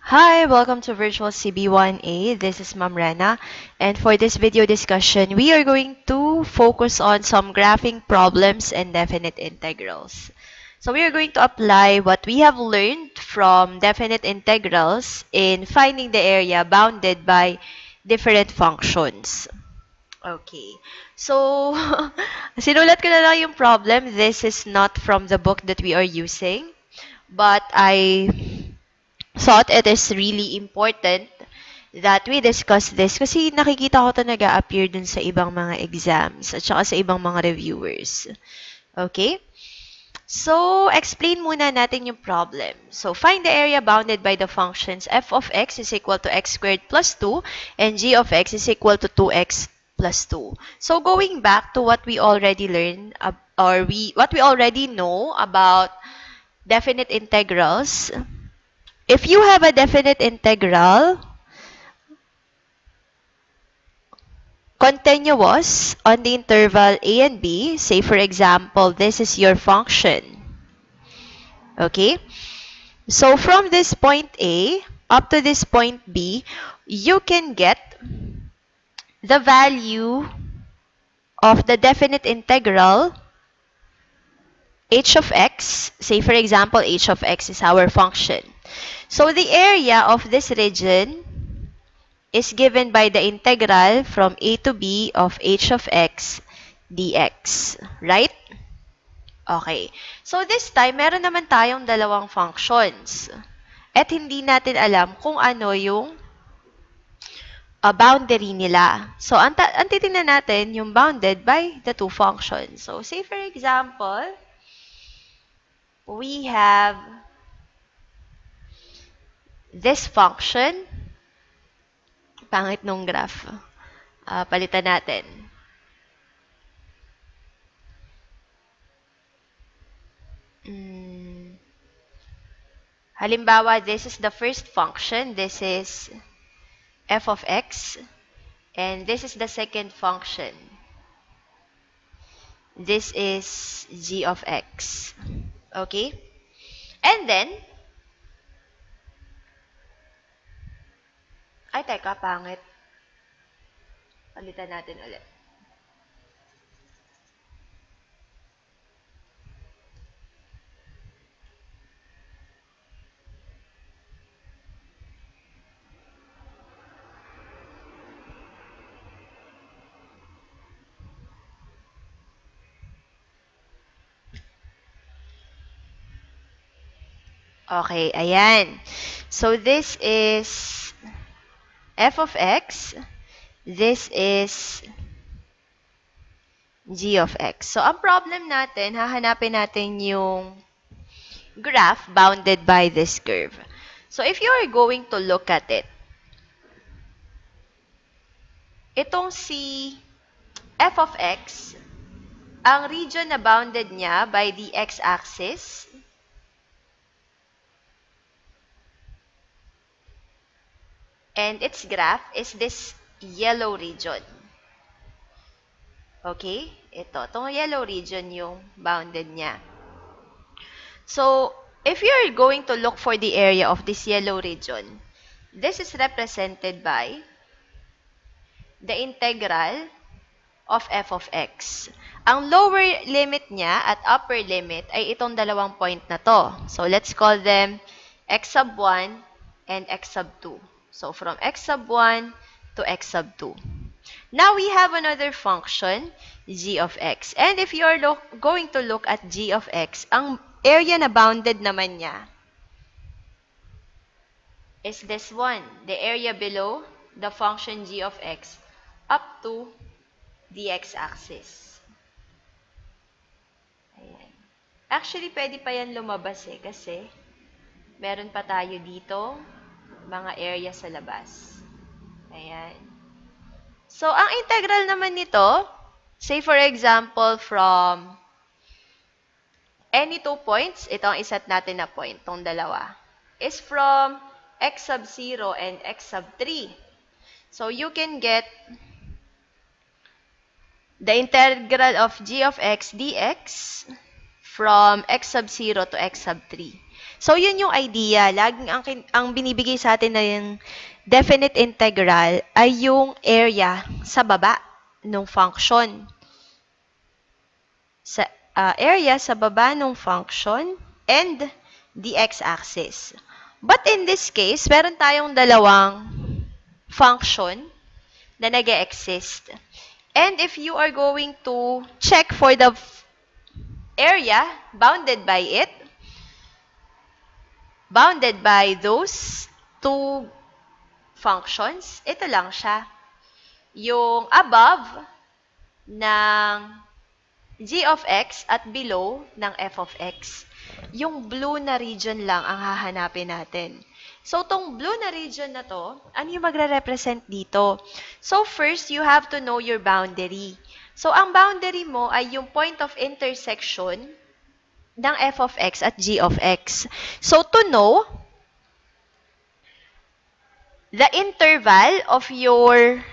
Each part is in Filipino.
Hi, welcome to Virtual CB1A. This is Ma'am Rena, and for this video discussion, we are going to focus on some graphing problems and definite integrals. So we are going to apply what we have learned from definite integrals in finding the area bounded by different functions. Okay. So, sinulat ko na lang yung problem. This is not from the book that we are using, but I thought it is really important that we discuss this kasi nakikita ko ito nag-a-appear dun sa ibang mga exams at saka sa ibang mga reviewers. Okay? So, explain muna natin yung problem. So, find the area bounded by the functions f of x is equal to x squared plus 2 and g of x is equal to 2x plus 2. So, going back to what we already learned what we already know about definite integrals, if you have a definite integral continuous on the interval a and b, say for example, this is your function. Okay? So from this point A up to this point B, you can get the value of the definite integral h of x. Say for example, h of x is our function. So the area of this region is given by the integral from a to b of h of x dx. Right? Okay. So this time, meron naman tayong dalawang functions. At hindi natin alam kung ano yung boundary nila. So, ang titingnan natin yung bounded by the two functions. So, say for example, we have this function. Pangit nung graph. Palitan natin. Halimbawa, this is the first function. This is f of x. And this is the second function. This is g of x. Okay? And then, ay, teka, pangit. Palitan natin ulit. Okay, ayan. So, this is f of x. This is g of x. So, ang problem natin, hahanapin natin yung graph bounded by this curve. So, if you are going to look at it, itong si f of x, ang region na bounded niya by the x-axis and its graph is this yellow region. Okay? Itong yellow region yung bounded niya. So, if you're going to look for the area of this yellow region, this is represented by the integral of f of x. Ang lower limit niya at upper limit ay itong dalawang point na to. So, let's call them x sub 1 and x sub 2. So, from x sub 1 to x sub 2. Now, we have another function, g of x. And if you are going to look at g of x, ang area na bounded naman niya is this one, the area below the function g of x up to the x-axis. Ayan. Actually, pwede pa yan lumabas kasi meron pa tayo dito mga area sa labas. Ayan. So, ang integral naman nito, say for example, from any 2 points, ito ang isat natin na point, itong dalawa, is from x sub 0 and x sub 3. So, you can get the integral of g of x dx from x sub 0 to x sub 3. So, yun yung idea. Laging ang binibigay sa atin na yung definite integral ay yung area sa baba ng function. Sa area sa baba ng function and the x-axis. But in this case, meron tayong dalawang function na nag-exist. And if you are going to check for the area bounded by those two functions, ito lang siya. Yung above ng g of x at below ng f of x. Yung blue na region lang ang hahanapin natin. So, tong blue na region na to, ano yung magre-represent dito? So, first, you have to know your boundary. So, ang boundary mo ay yung point of intersection ng f of x at g of x. So, to know the interval of your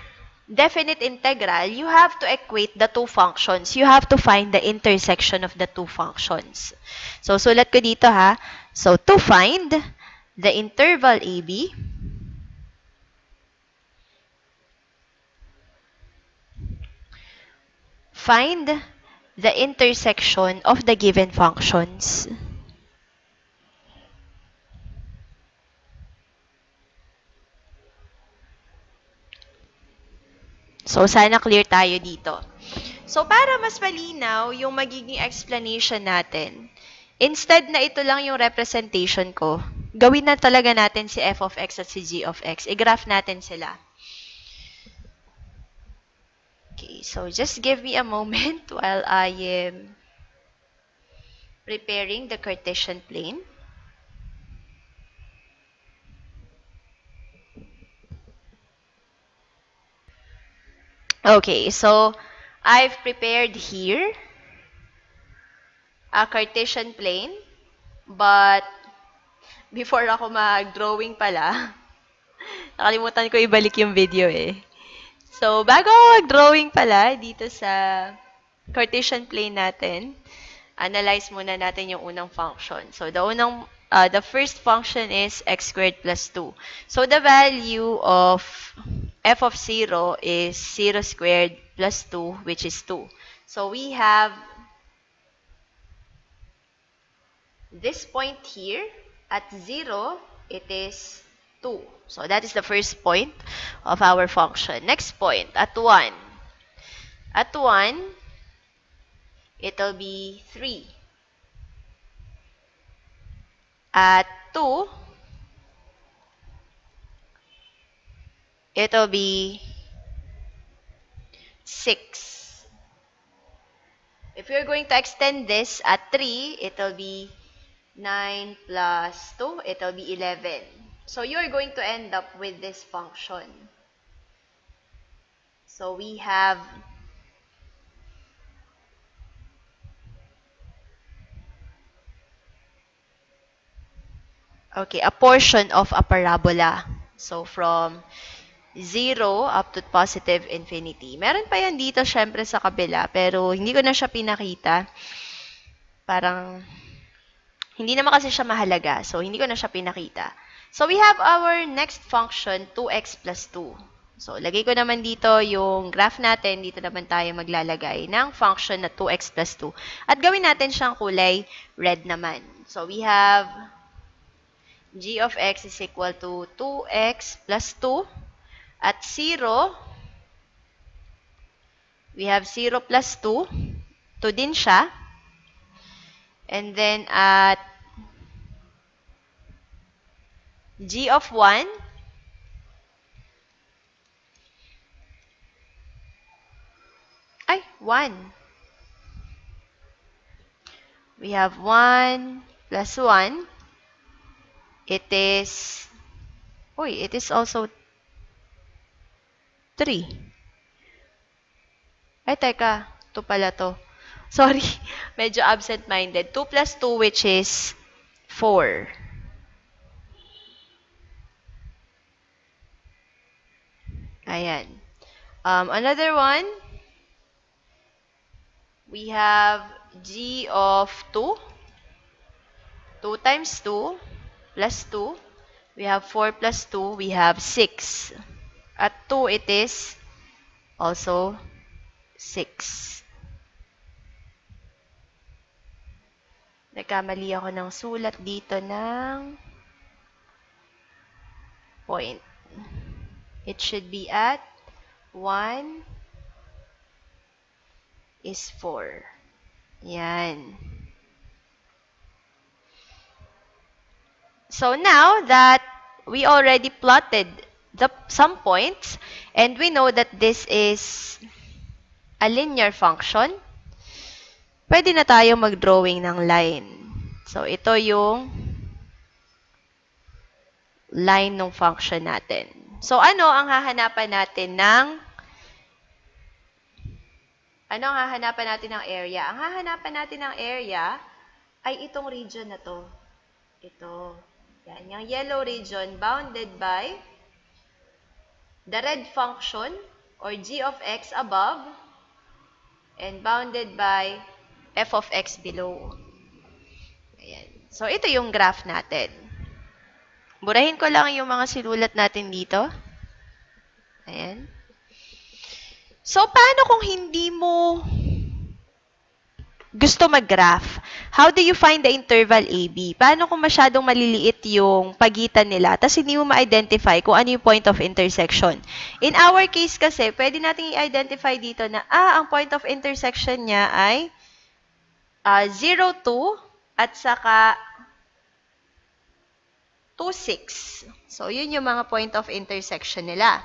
definite integral, you have to equate the two functions. You have to find the intersection of the two functions. So, sulat ko dito ha. So, to find the interval AB, find the intersection of the given functions. So, sana clear tayo dito. So, para mas malinaw yung magiging explanation natin, instead na ito lang yung representation ko, gawin na talaga natin si f of x at si g of x. I-graph natin sila. Okay, so just give me a moment while I am preparing the Cartesian plane. Okay, so I've prepared here a Cartesian plane, but before ako mag-drawing pala, nakalimutan ko ibalik yung video eh. So, bago ako mag-drawing pala dito sa Cartesian plane natin, analyze muna natin yung unang function. So, the first function is x squared plus 2. So, the value of f of 0 is 0 squared plus 2, which is 2. So, we have this point here. At 0, it is 2. So, that is the first point of our function. Next point, at 1. At 1, it'll be 3. At 2, it'll be 6. If you're going to extend this at 3, it'll be 9 plus 2, it'll be 11. So, you're going to end up with this function. So, we have a portion of a parabola. So, from 0 up to positive infinity. Meron pa yan dito, syempre, sa kabila, pero hindi ko na siya pinakita. Parang, hindi naman kasi siya mahalaga, so hindi ko na siya pinakita. So, we have our next function, 2x plus 2. So, lagay ko naman dito yung graph natin. Dito naman tayo maglalagay ng function na 2x plus 2. At gawin natin siyang kulay red naman. So, we have g of x is equal to 2x plus 2. At 0, we have 0 plus 2. 2 din siya. And then, at g of 1, ay, 1. We have 1 plus 1. It is also 3. Ay, teka. 2 pala to. Sorry. Medyo absent-minded. 2 plus 2, which is 4. Ayan. Another one. We have g of 2. 2 times 2 plus 2. We have 4 plus 2. We have 6. At 2, it is also 6. Nagkamali ako ng sulat dito ng point. It should be at 1 is 4. Yan. So now that we already plotted some points and we know that this is a linear function, pwede na tayo mag-drawing ng line. So ito yung line ng function natin. So ano ang hahanapan natin ng area? Ang hahanapan natin ng area ay itong region na to. Ito. Yan, yung yellow region bounded by the red function or g of x above and bounded by f of x below. Ayan. So, ito yung graph natin. Burahin ko lang yung mga sinulat natin dito. Ayan. So, paano kung hindi mo gusto mag-graph? How do you find the interval AB? Paano kung masyadong maliliit yung pagitan nila, tapos hindi mo ma-identify kung ano yung point of intersection? In our case kasi, pwede natin i-identify dito na, ang point of intersection niya ay 0, 2, at saka 2, 6. So, yun yung mga point of intersection nila.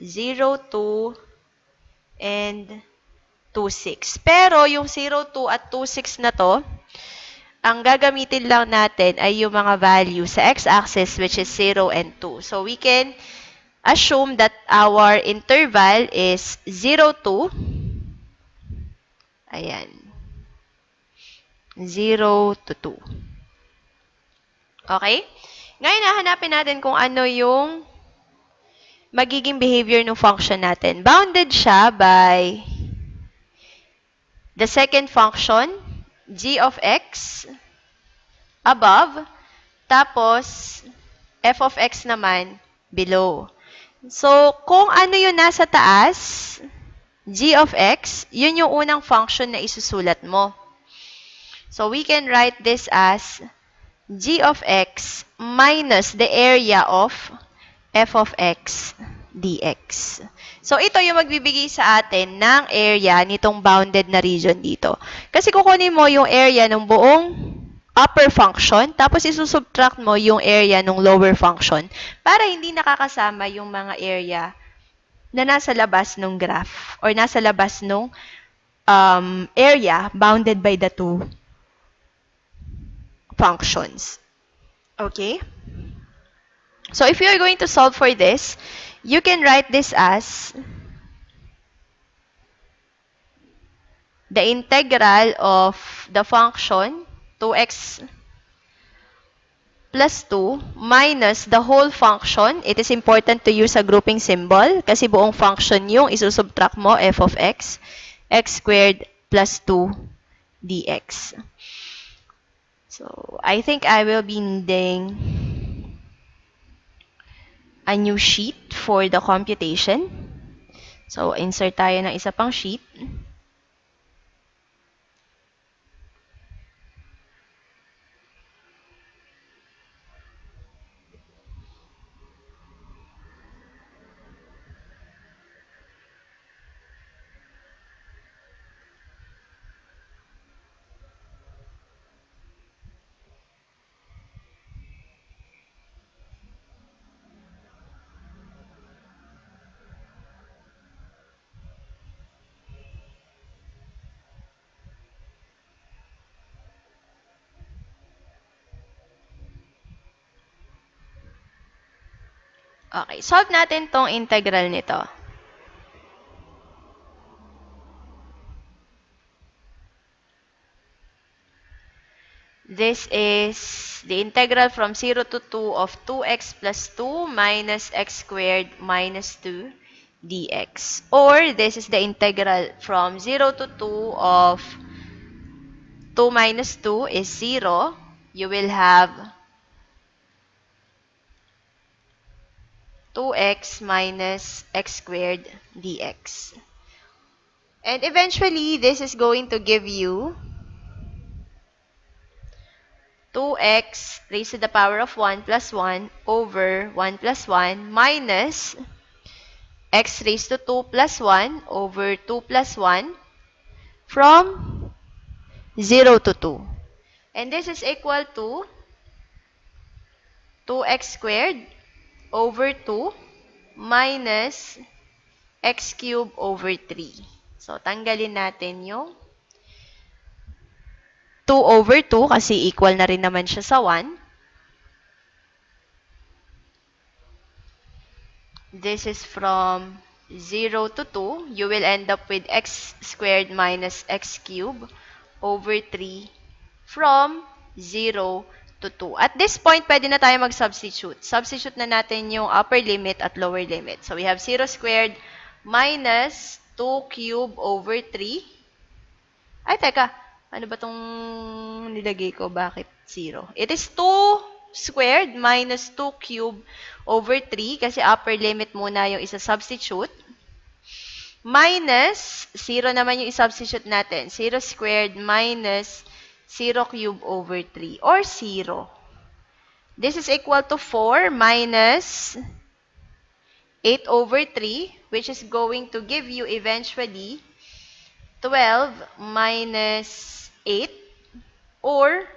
0, 2, and 2, 6. Pero, yung 0, 2, at 2, 6 na to, ang gagamitin lang natin ay yung mga value sa x-axis, which is 0 and 2. So, we can assume that our interval is 0, 2. Ayan. 0 to 2. Okay? Ngayon, hahanapin natin kung ano yung magiging behavior ng function natin. Bounded siya by the second function, g of x, above, tapos f of x naman, below. So, kung ano yung nasa taas, g of x, yun yung unang function na isusulat mo. So, we can write this as g of x minus the area of f of x dx. So, ito yung magbibigay sa atin ng area nitong bounded na region dito. Kasi kukunin mo yung area ng buong upper function, tapos isusubtract mo yung area ng lower function para hindi nakakasama yung mga area na nasa labas ng graph or nasa labas ng area bounded by the two functions. Okay? So, if you are going to solve for this, you can write this as the integral of the function 2x plus 2 minus the whole function. It is important to use a grouping symbol kasi buong function yung isusubtract mo, f of x, x squared plus 2 dx. So, I think I will be needing a new sheet for the computation. So, insert tayo ng isa pang sheet. Okay, solve natin tong integral nito. This is the integral from 0 to 2 of 2x plus 2 minus x squared minus 2 dx. Or, this is the integral from 0 to 2 of 2 minus 2 is 0 you will have 2x minus x squared dx. And eventually, this is going to give you 2x raised to the power of 1 plus 1 over 1 plus 1 minus x raised to 2 plus 1 over 2 plus 1 from 0 to 2. And this is equal to 2x squared over 2 minus x cubed over 3. So, tanggalin natin yung 2 over 2 kasi equal na rin naman siya sa 1. This is from 0 to 2. You will end up with x squared minus x cubed over 3 from 0 to 2. At this point, pwede na tayo mag-substitute. Substitute na natin yung upper limit at lower limit. So, we have 0 squared minus 2 cubed over 3. Ay, teka. Ano ba tong nilagay ko? Bakit 0? It is 2 squared minus 2 cubed over 3 kasi upper limit muna yung isa-substitute. Minus 0 naman yung i-substitute natin. 0 squared minus 0 cubed over 3 or 0. This is equal to 4 minus 8 over 3 which is going to give you eventually 12 minus 8 or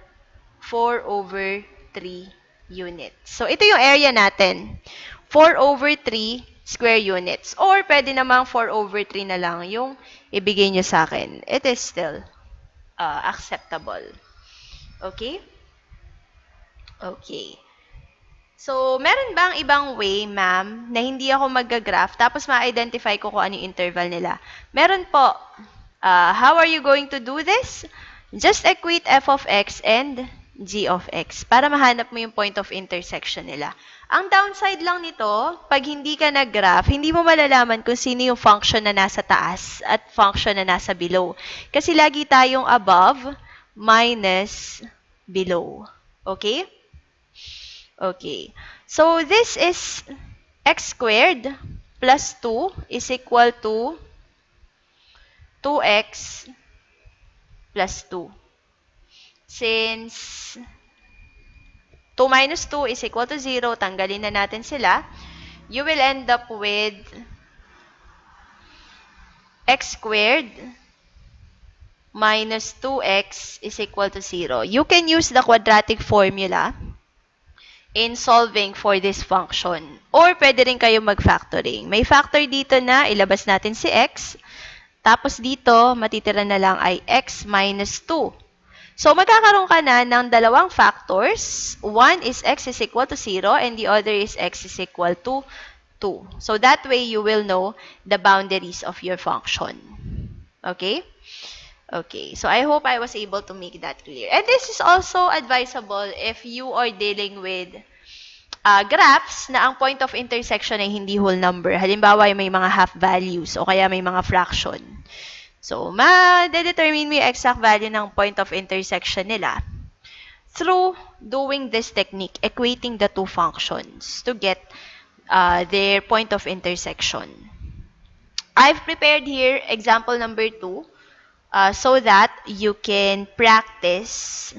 4 over 3 units. So, ito yung area natin. 4 over 3 square units. Or, pwede namang 4 over 3 na lang yung ibigay nyo sa akin. It is still acceptable. Okay? Okay. So, meron bang ibang way, ma'am, na hindi ako mag-graph tapos ma-identify ko kung ano yung interval nila? Meron po. How are you going to do this? Just equate f of x and g of x para mahanap mo yung point of intersection nila. Ang downside lang nito, pag hindi ka nag-graph, hindi mo malalaman kung sino yung function na nasa taas at function na nasa below. Kasi lagi tayong above minus below. Okay? Okay. So, this is x squared plus 2 is equal to 2x plus 2. Since 2 minus 2 is equal to 0, tanggalin na natin sila. You will end up with x squared minus 2x is equal to 0. You can use the quadratic formula in solving for this function. Or pwede rin kayo mag-factoring. May factor dito na ilabas natin si x. Tapos dito, matitira na lang ay x minus 2. So, magkakaroon ka na ng dalawang factors. One is x is equal to 0 and the other is x is equal to 2. So, that way you will know the boundaries of your function. Okay? Okay. So, I hope I was able to make that clear. And this is also advisable if you are dealing with graphs na ang point of intersection ay hindi whole number. Halimbawa, may mga half values o kaya may mga fraction. So, ma-determine mo yung exact value ng point of intersection nila through doing this technique, equating the two functions to get their point of intersection. I've prepared here example number 2 so that you can practice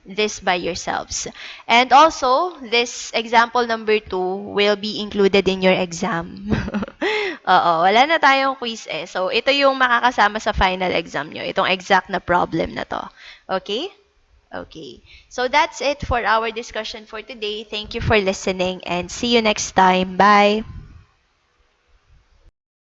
this by yourselves. And also, this example number 2 will be included in your exam. Oo, wala na tayong quiz eh. So, ito yung makakasama sa final exam nyo. Itong exact na problem na to. Okay? Okay. So, that's it for our discussion for today. Thank you for listening and see you next time. Bye!